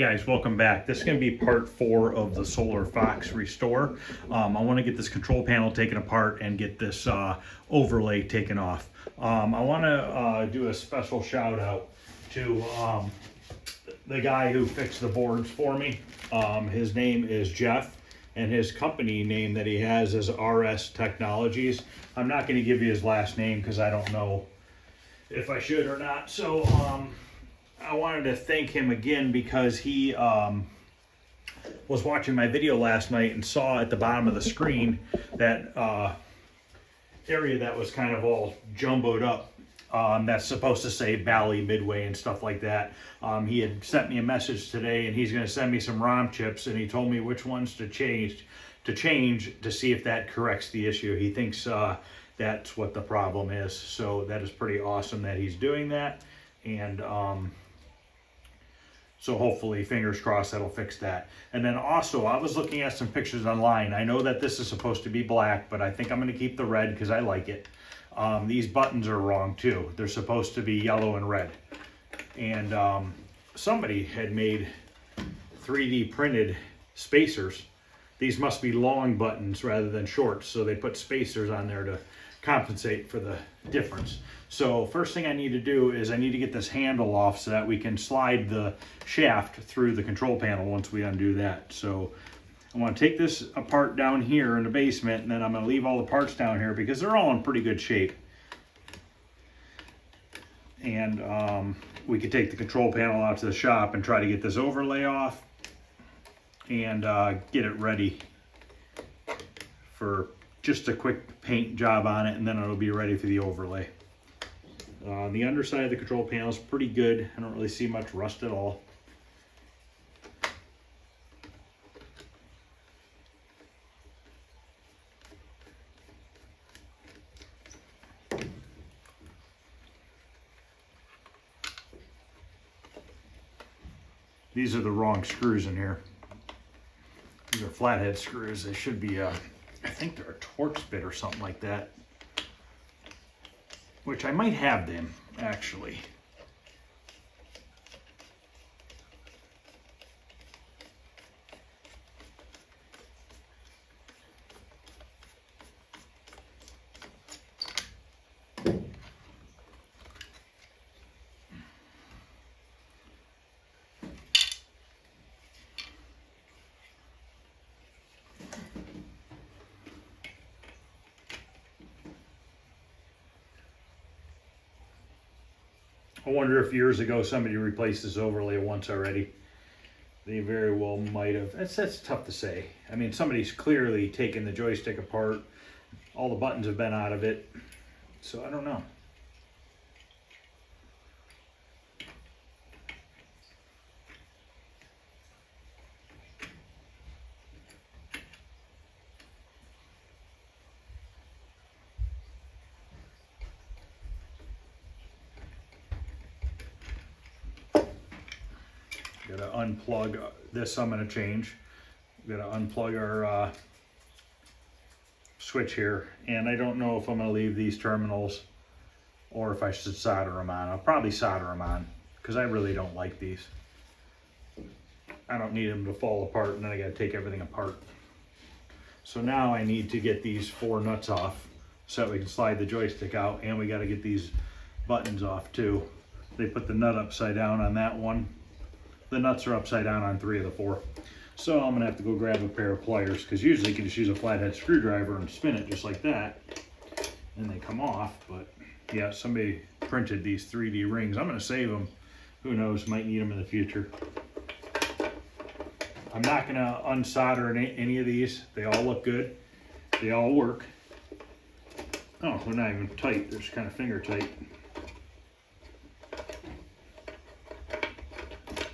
guys, welcome back. This is going to be part 4 of the Solar Fox restore. I want to get this control panel taken apart and get this overlay taken off. I want to do a special shout out to the guy who fixed the boards for me. His name is Jeff, and his company name that he has is RS Technologies. I'm not going to give you his last name because I don't know if I should or not. So I wanted to thank him again because he was watching my video last night and saw at the bottom of the screen that area that was kind of all jumbled up. That's supposed to say Bally Midway and stuff like that. He had sent me a message today, and he's going to send me some ROM chips, and he told me which ones to change to see if that corrects the issue. He thinks that's what the problem is. So that is pretty awesome that he's doing that. And so hopefully, fingers crossed, that'll fix that. And then also, I was looking at some pictures online. I know that this is supposed to be black, but I think I'm going to keep the red because I like it. These buttons are wrong too. They're supposed to be yellow and red. And somebody had made 3D printed spacers. These must be long buttons rather than short, so they put spacers on there to compensate for the difference. So first thing I need to do is I need to get this handle off so that we can slide the shaft through the control panel once we undo that. So I want to take this apart down here in the basement, and then I'm going to leave all the parts down here because they're all in pretty good shape. And we could take the control panel out to the shop and try to get this overlay off and get it ready for just a quick paint job on it, and then it'll be ready for the overlay. The underside of the control panel is pretty good. I don't really see much rust at all. These are the wrong screws in here. These are flathead screws. They should be, I think they're a Torx bit or something like that. Which I might have them, actually. I wonder if years ago somebody replaced this overlay once already. They very well might have. That's tough to say. I mean, somebody's clearly taken the joystick apart. All the buttons have been out of it. So I don't know. Gotta unplug this. I'm gonna change. Gotta unplug our switch here, and I don't know if I'm gonna leave these terminals or if I should solder them on. I'll probably solder them on because I really don't like these. I don't need them to fall apart, and then I gotta take everything apart. So now I need to get these 4 nuts off so that we can slide the joystick out, and we gotta get these buttons off too. They put the nut upside down on that one. The nuts are upside down on 3 of the 4. So I'm gonna have to go grab a pair of pliers because usually you can just use a flathead screwdriver and spin it just like that and they come off. But yeah, somebody printed these 3D rings. I'm gonna save them. Who knows, might need them in the future. I'm not gonna unsolder any of these. They all look good. They all work. Oh, they're not even tight. They're just kind of finger tight.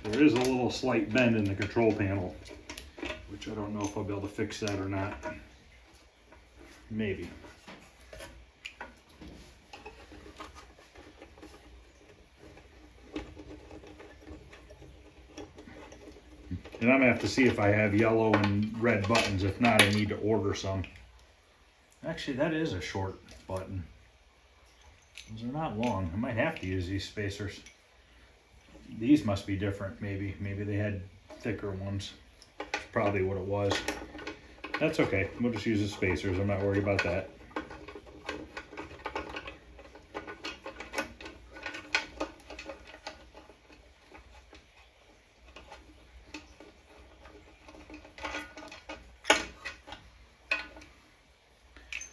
There is a little slight bend in the control panel, which I don't know if I'll be able to fix that or not. Maybe. And I'm gonna have to see if I have yellow and red buttons. If not, I need to order some. Actually, that is a short button. Those are not long. I might have to use these spacers. These must be different, maybe. Maybe they had thicker ones. That's probably what it was. That's okay. We'll just use the spacers. I'm not worried about that.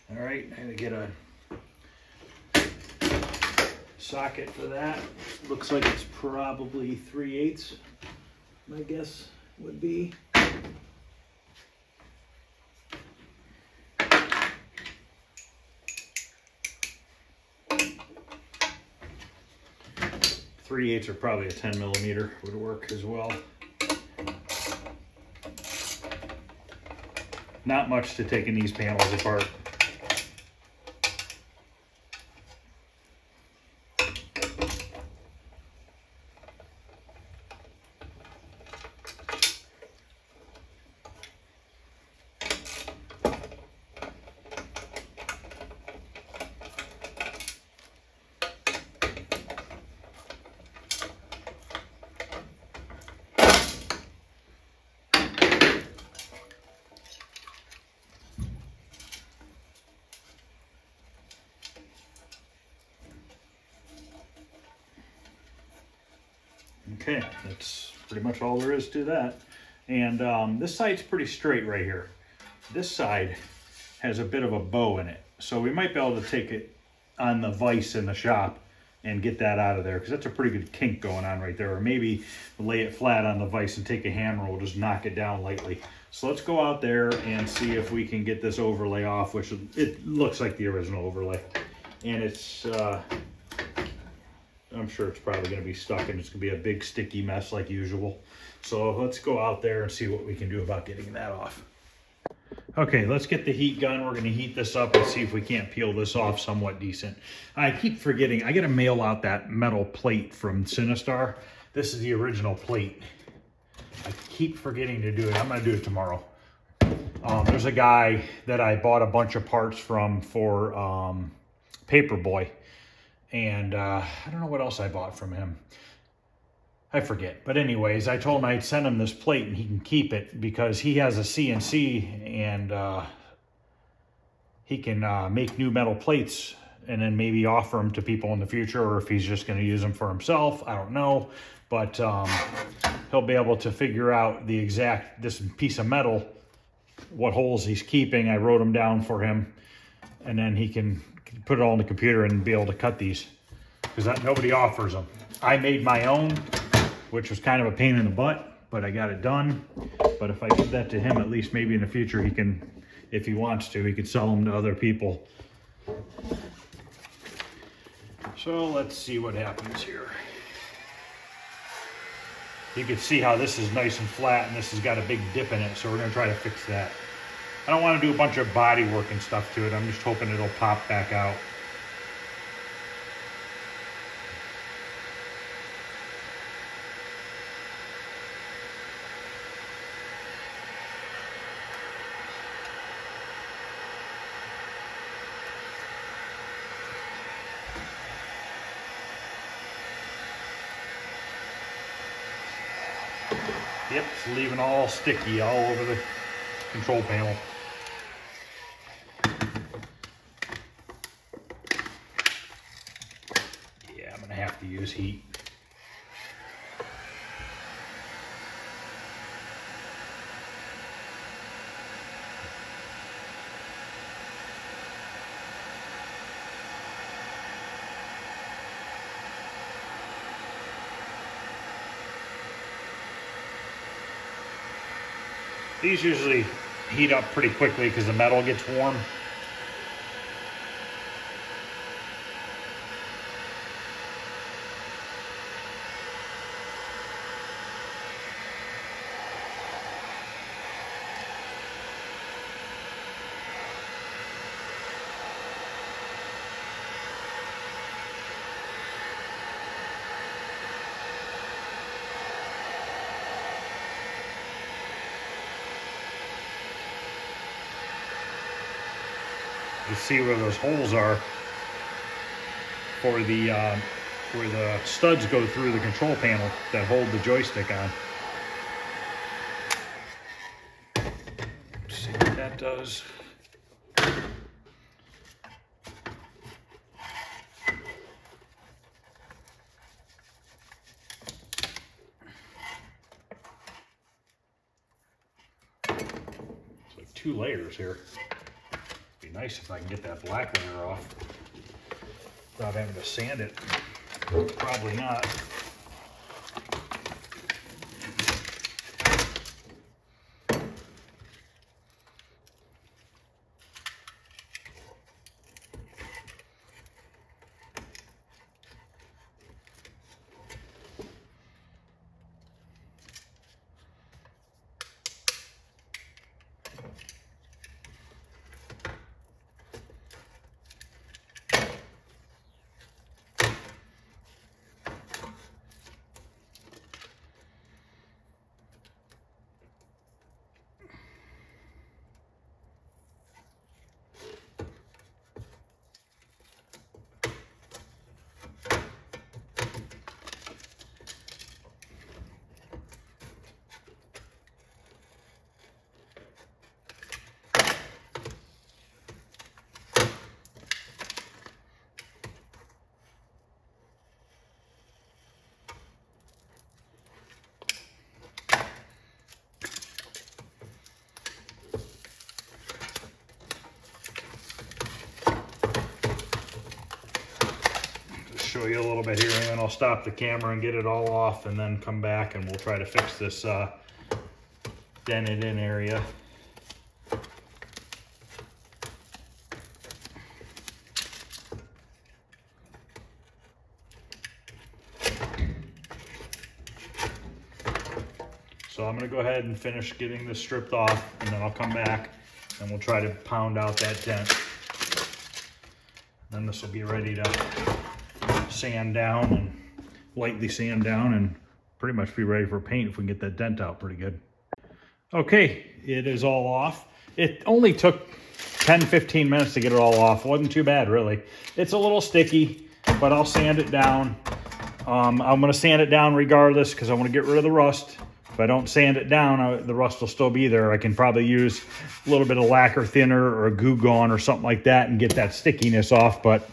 All right, I had to get a socket for that. Looks like it's probably 3/8, my guess would be. Three-eighths or probably a 10mm would work as well. Not much to taking these panels apart. Okay, that's pretty much all there is to that. And this side's pretty straight right here. This side has a bit of a bow in it. So we might be able to take it on the vise in the shop and get that out of there, because that's a pretty good kink going on right there. Or maybe lay it flat on the vise and take a hammer, we'll just knock it down lightly. So let's go out there and see if we can get this overlay off, which it looks like the original overlay. And it's, I'm sure it's probably going to be stuck and it's going to be a big sticky mess like usual. So let's go out there and see what we can do about getting that off. Okay, let's get the heat gun. We're going to heat this up and see if we can't peel this off somewhat decent. I keep forgetting, I got to mail out that metal plate from Sinistar. This is the original plate. I keep forgetting to do it. I'm going to do it tomorrow. There's a guy that I bought a bunch of parts from for Paperboy. And I don't know what else I bought from him. I forget. But anyways, I told him I'd send him this plate and he can keep it because he has a CNC and he can make new metal plates and then maybe offer them to people in the future, or if he's just going to use them for himself, I don't know. But he'll be able to figure out the exact, this piece of metal, what holes he's keeping. I wrote them down for him, and then he can put it all in the computer and be able to cut these, because nobody offers them. I made my own, which was kind of a pain in the butt, but I got it done. But if I give that to him, at least maybe in the future he can, if he wants to, he could sell them to other people. So let's see what happens here. You can see how this is nice and flat and this has got a big dip in it, so we're going to try to fix that. I don't want to do a bunch of body work and stuff to it. I'm just hoping it'll pop back out. Yep, it's leaving all sticky all over the control panel. Yeah, I'm gonna have to use heat. These usually heat up pretty quickly because the metal gets warm. You see where those holes are for the where the studs go through the control panel that hold the joystick on. that does. It's like 2 layers here. It'd be nice if I can get that black layer off without having to sand it. Probably not. Show you a little bit here, and then I'll stop the camera and get it all off, and then come back and we'll try to fix this dented in area. So I'm going to go ahead and finish getting this stripped off, and then I'll come back and we'll try to pound out that dent. Then this will be ready to sand down and lightly sand down and pretty much be ready for paint if we can get that dent out pretty good. Okay, it is all off. It only took 10-15 minutes to get it all off. It wasn't too bad, really. It's a little sticky, but I'll sand it down. I'm going to sand it down regardless because I want to get rid of the rust. If I don't sand it down, the rust will still be there. I can probably use a little bit of lacquer thinner or a Goo Gone or something like that and get that stickiness off, but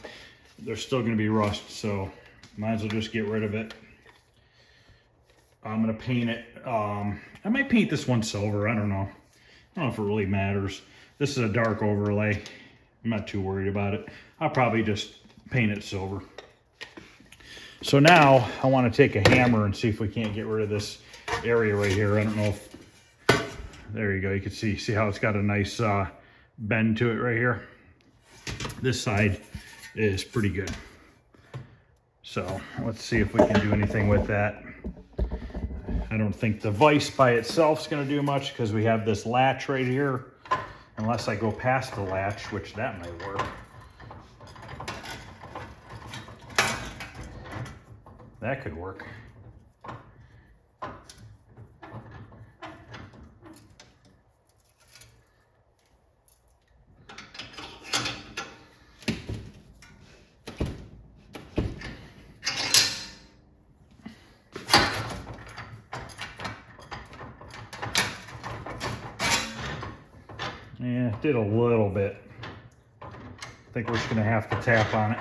there's still going to be rust, so might as well just get rid of it. I'm going to paint it. I might paint this one silver. I don't know. I don't know if it really matters. This is a dark overlay. I'm not too worried about it. I'll probably just paint it silver. So now I want to take a hammer and see if we can't get rid of this area right here. I don't know if... There you go. You can see how it's got a nice bend to it right here. This side is pretty good. So let's see if we can do anything with that. I don't think the vise by itself is going to do much because we have this latch right here. Unless I go past the latch, which that might work. That could work. Yeah, it did a little bit. I think we're just gonna have to tap on it.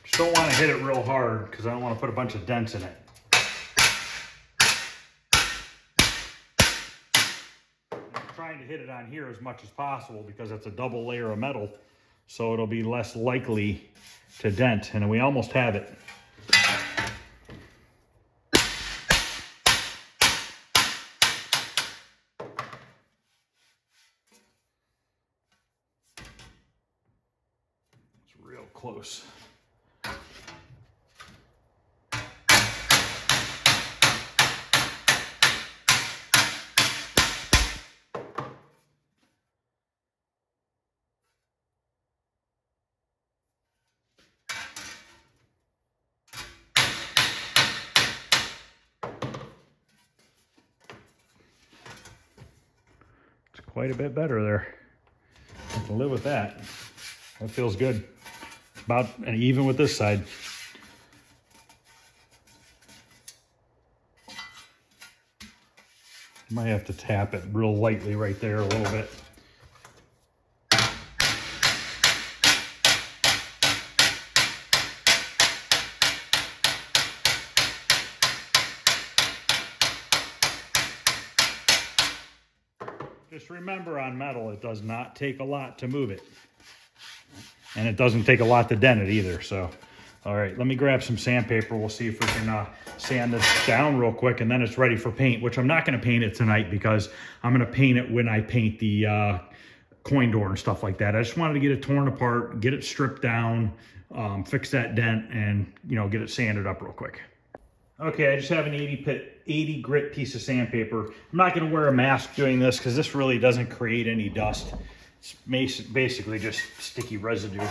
Just don't want to hit it real hard because I don't want to put a bunch of dents in it. I'm trying to hit it on here as much as possible because it's a double layer of metal, so it'll be less likely to dent, and we almost have it. Real close. It's quite a bit better there. I can live with that. That feels good. About even with this side. Might have to tap it real lightly right there a little bit. Just remember, on metal, it does not take a lot to move it. And it doesn't take a lot to dent it either. So, all right, let me grab some sandpaper. We'll see if we can sand this down real quick, and then it's ready for paint, which I'm not going to paint it tonight because I'm going to paint it when I paint the coin door and stuff like that. I just wanted to get it torn apart, get it stripped down, fix that dent, and, you know, get it sanded up real quick. Okay, I just have an 80 grit piece of sandpaper. I'm not going to wear a mask doing this because this really doesn't create any dust. It's basically just sticky residue.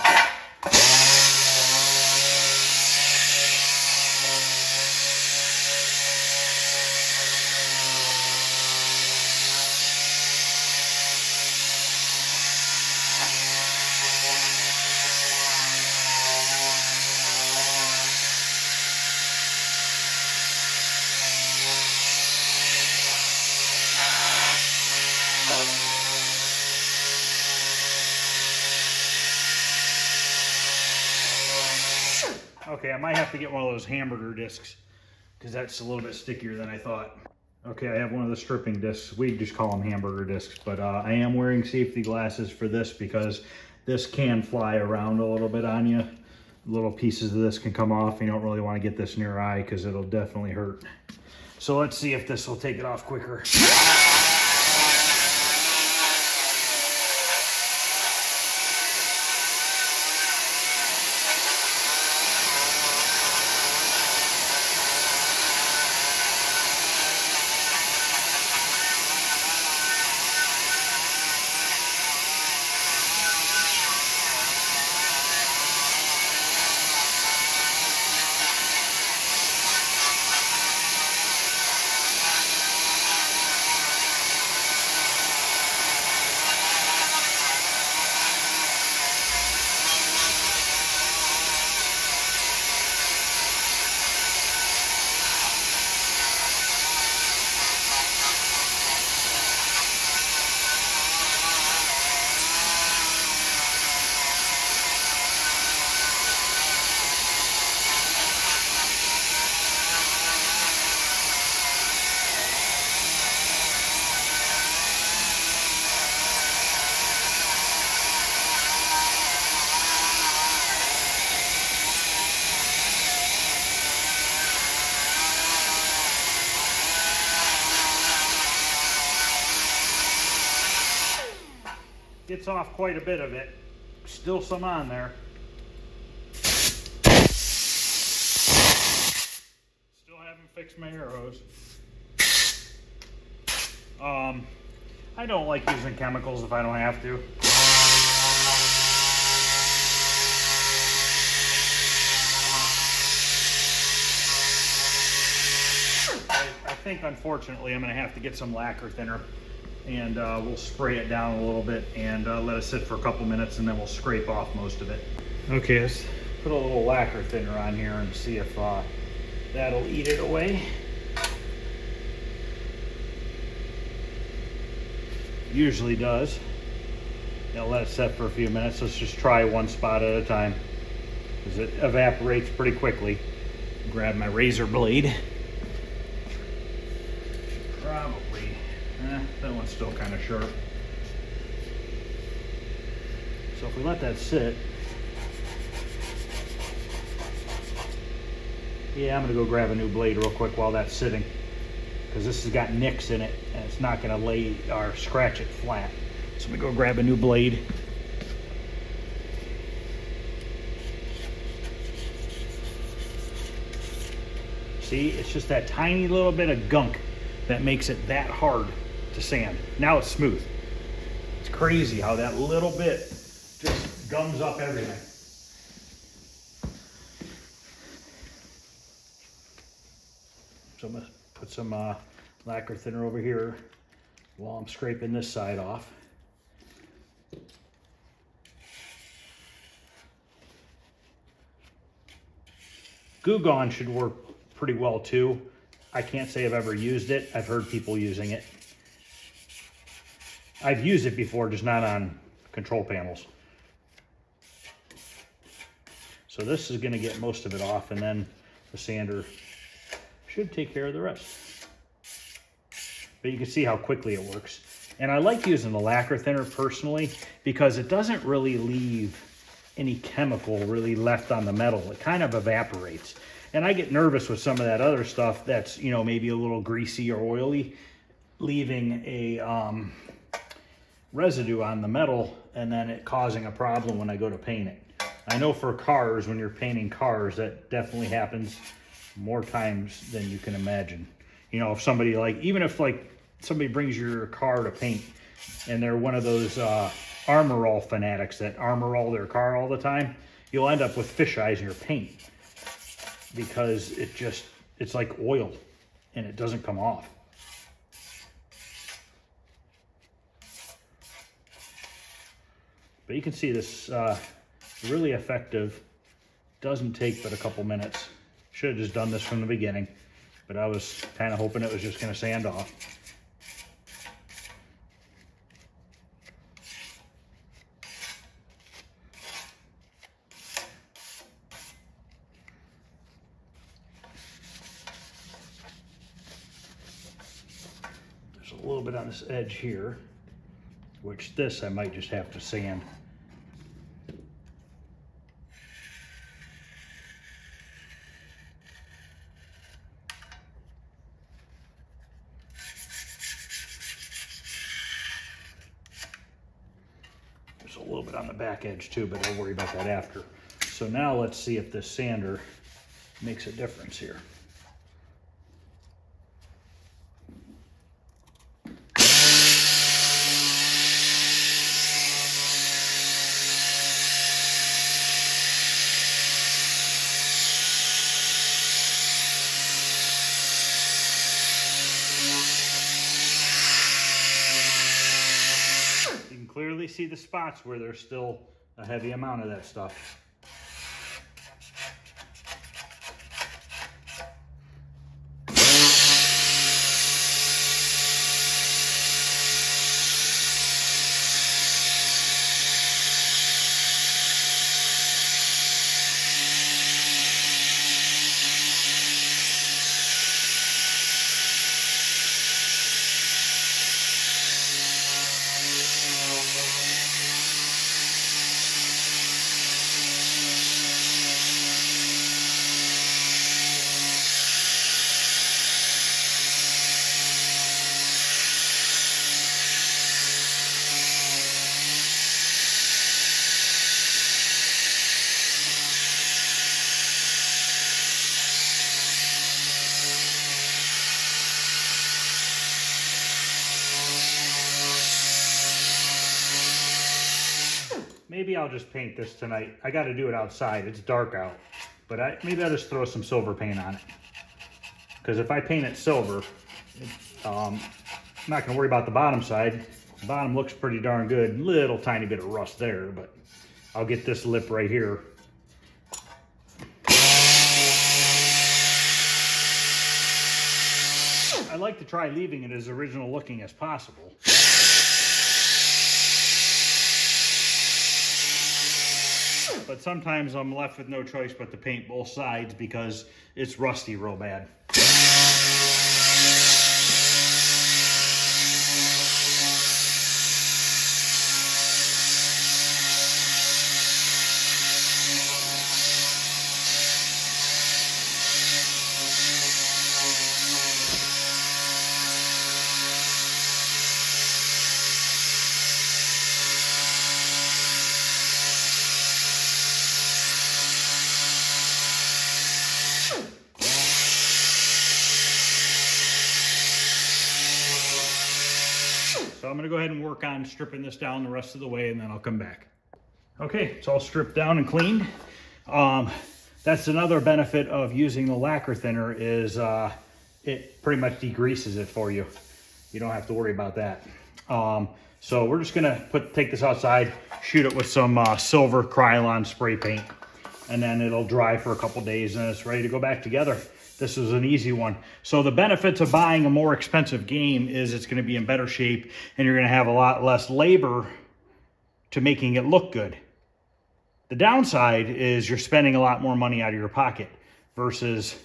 Okay, I might have to get one of those hamburger discs because that's a little bit stickier than I thought. Okay, I have one of the stripping discs. We just call them hamburger discs, but I am wearing safety glasses for this because this can fly around a little bit on you. Little pieces of this can come off. You don't really want to get this in your eye because it'll definitely hurt. So let's see if this will take it off quicker. Gets off quite a bit of it. Still some on there. Still haven't fixed my air hose. I don't like using chemicals if I don't have to. I think, unfortunately, I'm going to have to get some lacquer thinner, and we'll spray it down a little bit and let it sit for a couple minutes, and then we'll scrape off most of it. Okay, let's put a little lacquer thinner on here and see if that'll eat it away. Usually does. Now let it set for a few minutes. Let's just try one spot at a time because it evaporates pretty quickly. Grab my razor blade. Probably. That one's still kind of sharp. So if we let that sit, yeah, I'm gonna go grab a new blade real quick while that's sitting, because this has got nicks in it and it's not gonna lay or scratch it flat. So I'm gonna go grab a new blade. See, it's just that tiny little bit of gunk that makes it that hard to sand. Now it's smooth. It's crazy how that little bit just gums up everything. So I'm gonna put some lacquer thinner over here while I'm scraping this side off. Goo Gone should work pretty well too. I can't say I've ever used it. I've heard people using it. I've used it before, just not on control panels. So this is going to get most of it off, and then the sander should take care of the rest. But you can see how quickly it works. And I like using the lacquer thinner personally because it doesn't really leave any chemical really left on the metal. It kind of evaporates. And I get nervous with some of that other stuff that's, you know, maybe a little greasy or oily, leaving a residue on the metal and then it causing a problem when I go to paint it. I know for cars, when you're painting cars, that definitely happens more times than you can imagine. You know, if somebody even if somebody brings your car to paint and they're one of those Armor All fanatics that armor all their car all the time, you'll end up with fish eyes in your paint because it's like oil and it doesn't come off. But you can see this really effective. Doesn't take but a couple minutes. Should have just done this from the beginning, but I was kind of hoping it was just going to sand off. There's a little bit on this edge here, which this I might just have to sand. There's a little bit on the back edge too, but I'll worry about that after. So now let's see if this sander makes a difference here. Clearly see the spots where there's still a heavy amount of that stuff. Maybe I'll just paint this tonight. I got to do it outside. It's dark out. But maybe I'll just throw some silver paint on it. Because if I paint it silver, I'm not going to worry about the bottom side. The bottom looks pretty darn good. Little tiny bit of rust there, but I'll get this lip right here. I like to try leaving it as original looking as possible. But sometimes I'm left with no choice but to paint both sides because it's rusty real bad. So I'm going to go ahead and work on stripping this down the rest of the way, and then I'll come back. Okay, it's all stripped down and cleaned. That's another benefit of using the lacquer thinner is it pretty much degreases it for you. You don't have to worry about that. So we're just going to take this outside, shoot it with some silver Krylon spray paint, and then it'll dry for a couple days and it's ready to go back together. This is an easy one. So the benefits of buying a more expensive game is it's going to be in better shape, and you're going to have a lot less labor to making it look good. The downside is you're spending a lot more money out of your pocket versus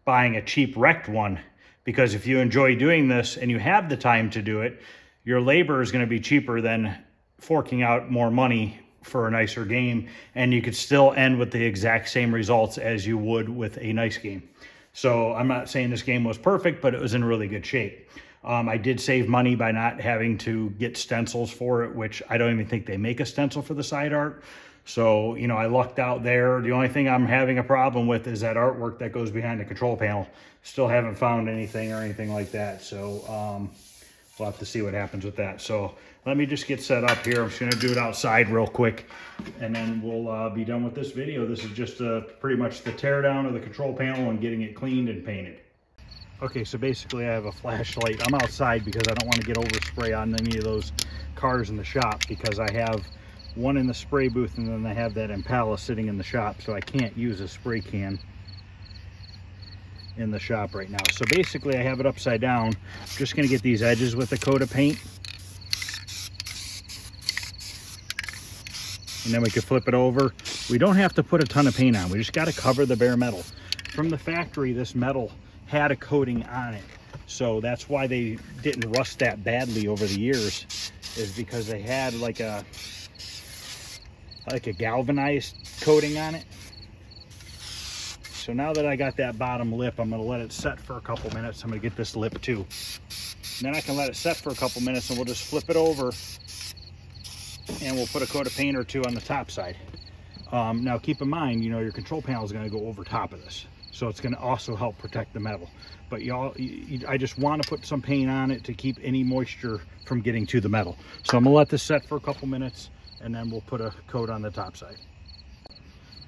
buying a cheap wrecked one, because if you enjoy doing this and you have the time to do it, your labor is going to be cheaper than forking out more money for a nicer game, and you could still end with the exact same results as you would with a nice game. So I'm not saying this game was perfect, but it was in really good shape. I did save money by not having to get stencils for it, which I don't even think they make a stencil for the side art. So, you know, I lucked out there. The only thing I'm having a problem with is that artwork that goes behind the control panel. Still haven't found anything or anything like that. So we'll have to see what happens with that. So let me just get set up here. I'm just going to do it outside real quick, and then we'll be done with this video. This is just pretty much the tear down of the control panel and getting it cleaned and painted. Okay, so basically I have a flashlight. I'm outside because I don't want to get overspray on any of those cars in the shop, because I have one in the spray booth and then I have that Impala sitting in the shop, so I can't use a spray can in the shop right now. So basically I have it upside down. I'm just going to get these edges with a coat of paint, and then we can flip it over. We don't have to put a ton of paint on. We just got to cover the bare metal. From the factory, this metal had a coating on it, so that's why they didn't rust that badly over the years, is because they had like a galvanized coating on it. So now that I got that bottom lip, I'm going to let it set for a couple minutes. I'm going to get this lip too, and then I can let it set for a couple minutes, and we'll just flip it over and we'll put a coat of paint or two on the top side. Now keep in mind, you know, your control panel is going to go over top of this, so it's going to also help protect the metal. But I just want to put some paint on it to keep any moisture from getting to the metal. So I'm going to let this set for a couple minutes, and then we'll put a coat on the top side.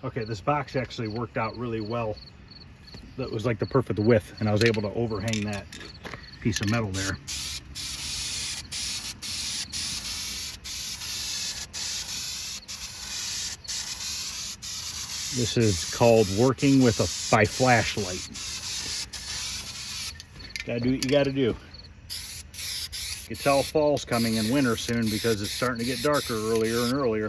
Okay, this box actually worked out really well. That was like the perfect width, and I was able to overhang that piece of metal there. This is called working with by flashlight. Gotta do what you gotta do. You can tell fall's coming in winter soon because it's starting to get darker earlier and earlier.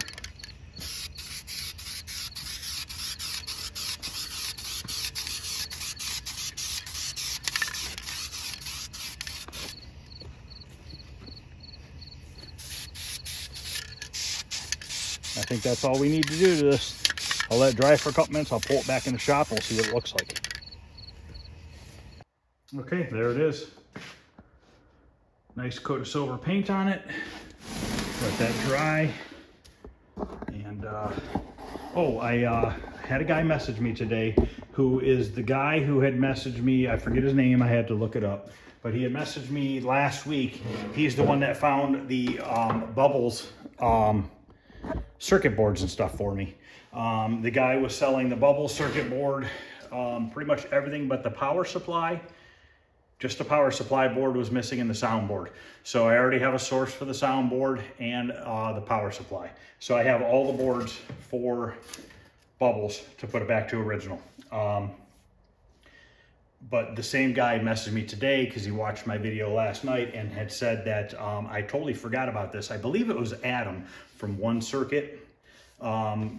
I think that's all we need to do to this. I'll let it dry for a couple minutes. I'll pull it back in the shop and we'll see what it looks like. Okay, there it is. Nice coat of silver paint on it. Let that dry. And I had a guy message me today who is the guy who had messaged me. I forget his name. I had to look it up. But he had messaged me last week. He's the one that found the Bubbles circuit boards and stuff for me. The guy was selling the Bubbles circuit board, pretty much everything but the power supply. Just the power supply board was missing in the soundboard. So I already have a source for the soundboard and the power supply. So I have all the boards for Bubbles to put it back to original. But the same guy messaged me today because he watched my video last night and had said that I totally forgot about this. I believe it was Adam from One Circuit.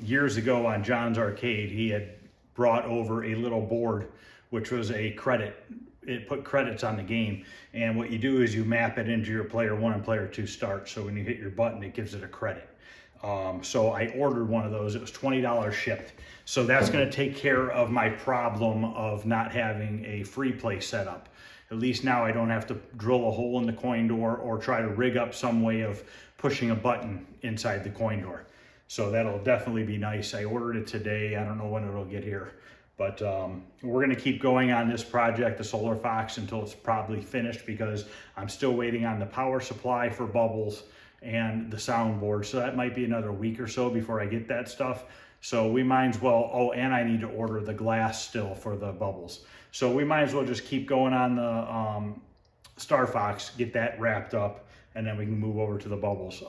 Years ago on John's Arcade, he had brought over a little board, which was a credit. It put credits on the game. And what you do is you map it into your player 1 and player 2 start. So when you hit your button, it gives it a credit. So I ordered one of those. It was $20 shipped. So that's going to take care of my problem of not having a free play set up. At least now I don't have to drill a hole in the coin door or try to rig up some way of pushing a button inside the coin door. So that'll definitely be nice. I ordered it today. I don't know when it'll get here. But we're going to keep going on this project, the Solar Fox, until it's probably finished, because I'm still waiting on the power supply for Bubbles and the soundboard. So that might be another week or so before I get that stuff. So we might as well, oh, and I need to order the glass still for the Bubbles. So we might as well just keep going on the Star Fox, get that wrapped up, and then we can move over to the Bubbles.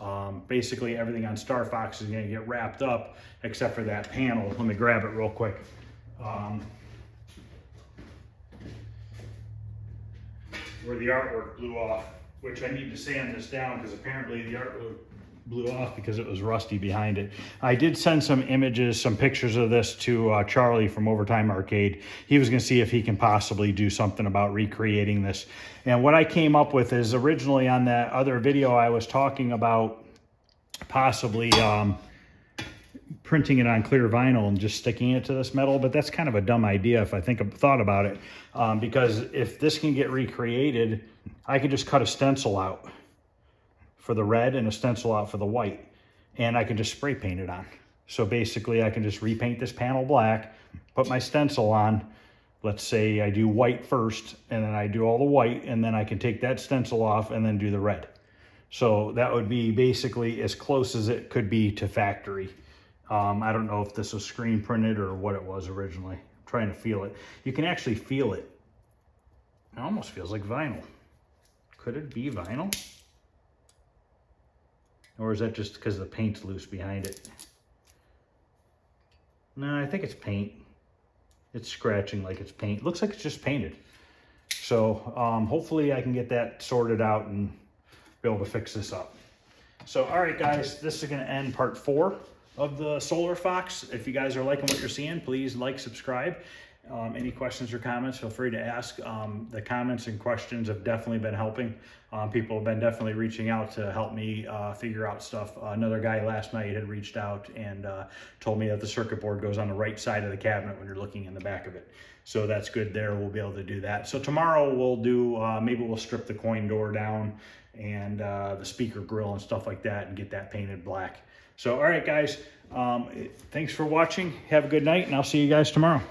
Basically everything on Star Fox is going to get wrapped up except for that panel. Let me grab it real quick. where the artwork blew off, which I need to sand this down because apparently the artwork blew off because it was rusty behind it. I did send some images, some pictures of this to Charlie from Overtime Arcade. He was going to see if he can possibly do something about recreating this. And what I came up with is originally on that other video I was talking about possibly printing it on clear vinyl and just sticking it to this metal, but that's kind of a dumb idea if I thought about it, because if this can get recreated, I could just cut a stencil out for the red and a stencil out for the white, and I can just spray paint it on. So basically I can just repaint this panel black, put my stencil on. Let's say I do white first, and then I do all the white, and then I can take that stencil off and then do the red. So that would be basically as close as it could be to factory. I don't know if this was screen printed or what it was originally. I'm trying to feel it. You can actually feel it. It almost feels like vinyl. Could it be vinyl? Or is that just because the paint's loose behind it? No, I think it's paint. It's scratching like it's paint. Looks like it's just painted. So hopefully I can get that sorted out and be able to fix this up. So, all right, guys, this is going to end part 4 of the Solar Fox. If you guys are liking what you're seeing, please like, subscribe. Any questions or comments, feel free to ask. The comments and questions have definitely been helping. People have been definitely reaching out to help me figure out stuff. Another guy last night had reached out and told me that the circuit board goes on the right side of the cabinet when you're looking in the back of it. So that's good there. We'll be able to do that. So tomorrow we'll do, maybe we'll strip the coin door down and the speaker grill and stuff like that and get that painted black. So, all right, guys, thanks for watching. Have a good night, and I'll see you guys tomorrow.